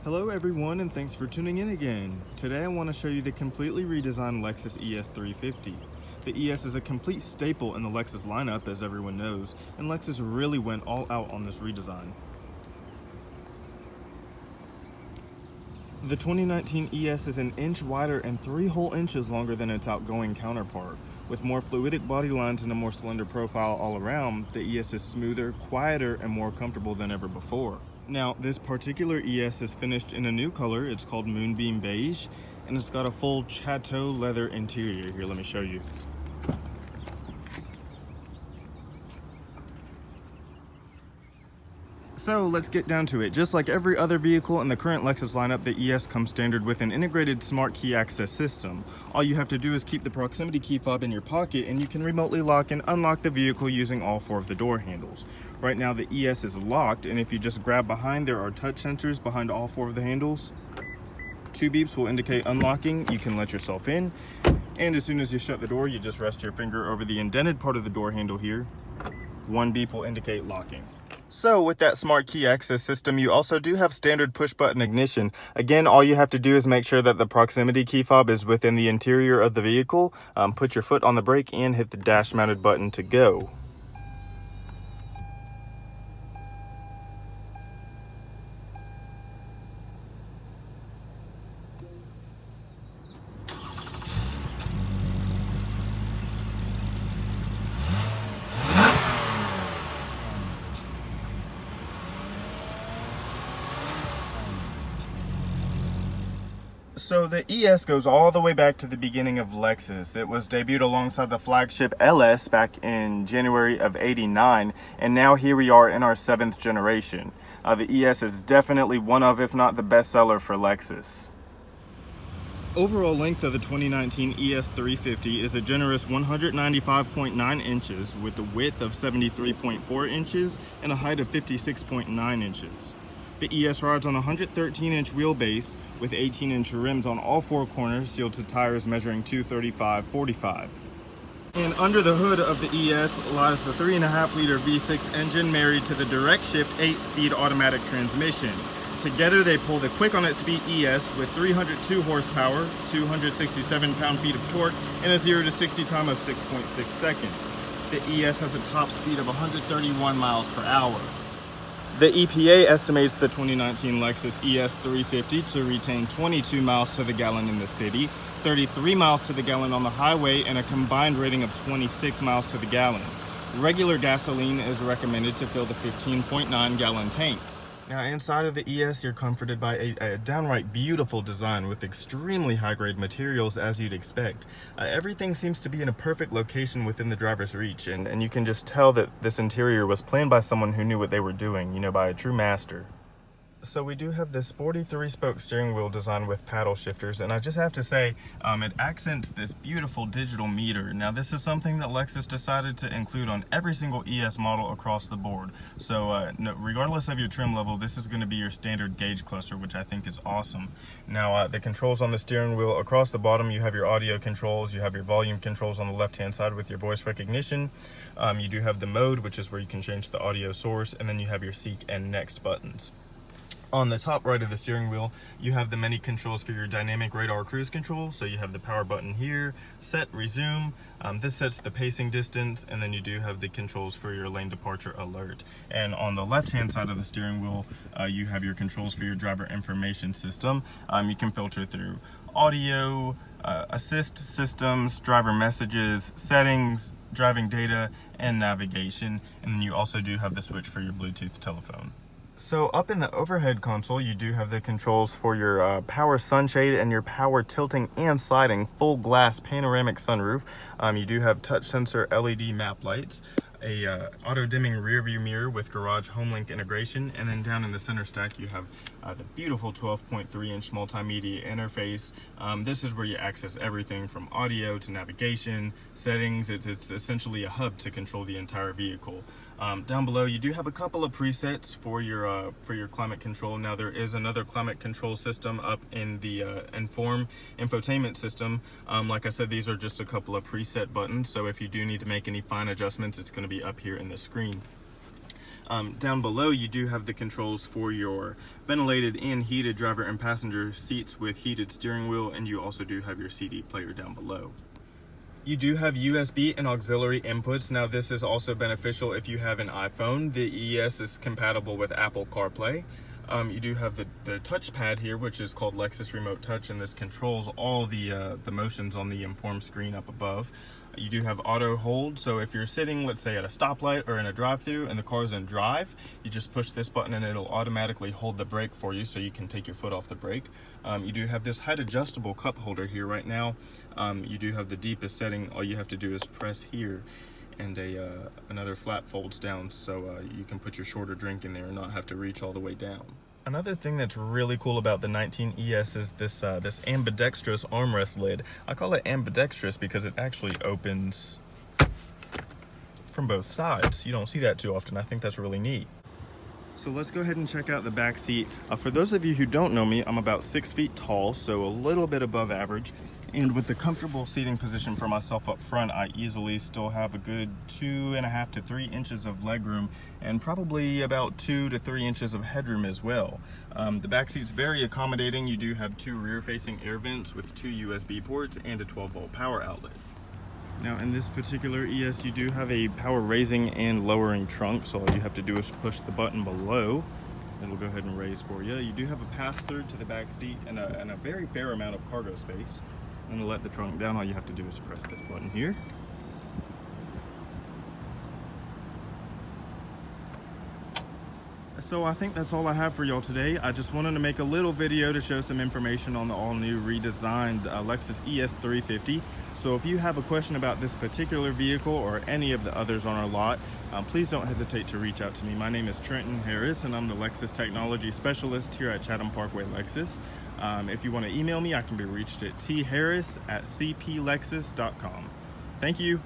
Hello everyone, and thanks for tuning in again. Today I want to show you the completely redesigned Lexus ES 350. The ES is a complete staple in the Lexus lineup, as everyone knows, and Lexus really went all out on this redesign. The 2019 ES is an inch wider and 3 whole inches longer than its outgoing counterpart. With more fluidic body lines and a more slender profile all around, the ES is smoother, quieter, and more comfortable than ever before. Now, this particular ES is finished in a new color. It's called Moonbeam Beige, and it's got a full chateau leather interior. Here, let me show you. So let's get down to it. Just like every other vehicle in the current Lexus lineup, the ES comes standard with an integrated smart key access system. All you have to do is keep the proximity key fob in your pocket and you can remotely lock and unlock the vehicle using all 4 of the door handles. Right now the ES is locked, and if you just grab behind, there are touch sensors behind all 4 of the handles. 2 beeps will indicate unlocking. You can let yourself in, and as soon as you shut the door, you just rest your finger over the indented part of the door handle here. 1 beep will indicate locking. So with that smart key access system, you also do have standard push button ignition. Again, all you have to do is make sure that the proximity key fob is within the interior of the vehicle. Put your foot on the brake and hit the dash mounted button to go. So the ES goes all the way back to the beginning of Lexus. It was debuted alongside the flagship LS back in January of '89, and now here we are in our 7th generation. The ES is definitely one of, if not the best seller for Lexus. Overall length of the 2019 ES 350 is a generous 195.9 inches with a width of 73.4 inches and a height of 56.9 inches. The ES rides on a 113-inch wheelbase with 18-inch rims on all 4 corners, sealed to tires measuring 235/45. And under the hood of the ES lies the 3.5-liter V6 engine married to the direct shift 8-speed automatic transmission. Together they pull the quick on its feet ES with 302 horsepower, 267 pound-feet of torque, and a 0 to 60 time of 6.6 seconds. The ES has a top speed of 131 miles per hour. The EPA estimates the 2019 Lexus ES 350 to retain 22 miles to the gallon in the city, 33 miles to the gallon on the highway, and a combined rating of 26 miles to the gallon. Regular gasoline is recommended to fill the 15.9 gallon tank. Now inside of the ES, you're comforted by a downright beautiful design with extremely high-grade materials, as you'd expect. Everything seems to be in a perfect location within the driver's reach, and you can just tell that this interior was planned by someone who knew what they were doing, by a true master. So we do have this sporty 3-spoke steering wheel design with paddle shifters, and I just have to say, it accents this beautiful digital meter. Now this is something that Lexus decided to include on every single ES model across the board. So regardless of your trim level, this is going to be your standard gauge cluster, which I think is awesome. Now the controls on the steering wheel, across the bottom you have your audio controls, you have your volume controls on the left hand side with your voice recognition. You do have the mode, which is where you can change the audio source, and then you have your seek and next buttons. On the top right of the steering wheel, you have the many controls for your dynamic radar cruise control. So you have the power button here, set, resume. This sets the pacing distance, and then you do have the controls for your lane departure alert. And on the left-hand side of the steering wheel, you have your controls for your driver information system. You can filter through audio, assist systems, driver messages, settings, driving data, and navigation. And then you also do have the switch for your Bluetooth telephone. So up in the overhead console, you do have the controls for your power sunshade and your power tilting and sliding full glass panoramic sunroof. You do have touch sensor LED map lights, a auto dimming rear view mirror with garage HomeLink integration, and then down in the center stack you have the beautiful 12.3-inch multimedia interface. This is where you access everything from audio to navigation, settings. It's essentially a hub to control the entire vehicle. Down below you do have a couple of presets for your climate control. Now there is another climate control system up in the Inform infotainment system. Like I said, these are just a couple of preset buttons, so if you do need to make any fine adjustments, it's going to be up here in the screen. Down below, you do have the controls for your ventilated and heated driver and passenger seats with heated steering wheel, and you also do have your CD player down below. You do have USB and auxiliary inputs. Now this is also beneficial if you have an iPhone. The ES is compatible with Apple CarPlay. You do have the touchpad here, which is called Lexus Remote Touch, and this controls all the motions on the inform screen up above. You do have auto hold, so if you're sitting, let's say at a stoplight or in a drive-thru and the car's in drive, you just push this button and it'll automatically hold the brake for you so you can take your foot off the brake. You do have this height adjustable cup holder here right now. You do have the deepest setting. All you have to do is press here and another flap folds down, so you can put your shorter drink in there and not have to reach all the way down. Another thing that's really cool about the 19 ES is this ambidextrous armrest lid. I call it ambidextrous because it actually opens from both sides. You don't see that too often. I think that's really neat. So let's go ahead and check out the back seat. For those of you who don't know me, I'm about 6 feet tall, so a little bit above average. And with the comfortable seating position for myself up front, I easily still have a good 2.5 to 3 inches of legroom and probably about 2 to 3 inches of headroom as well. The back seat's very accommodating. You do have 2 rear-facing air vents with 2 USB ports and a 12-volt power outlet. Now in this particular ES, you do have a power raising and lowering trunk, so all you have to do is push the button below. It'll go ahead and raise for you. You do have a pass-through to the back seat and a very fair amount of cargo space. And to let the trunk down, all you have to do is press this button here. So I think that's all I have for y'all today. I just wanted to make a little video to show some information on the all-new redesigned Lexus ES 350. So if you have a question about this particular vehicle or any of the others on our lot, please don't hesitate to reach out to me. My name is Trenton Harris, and I'm the Lexus Technology Specialist here at Chatham Parkway Lexus. If you want to email me, I can be reached at tharris@cplexus.com. Thank you.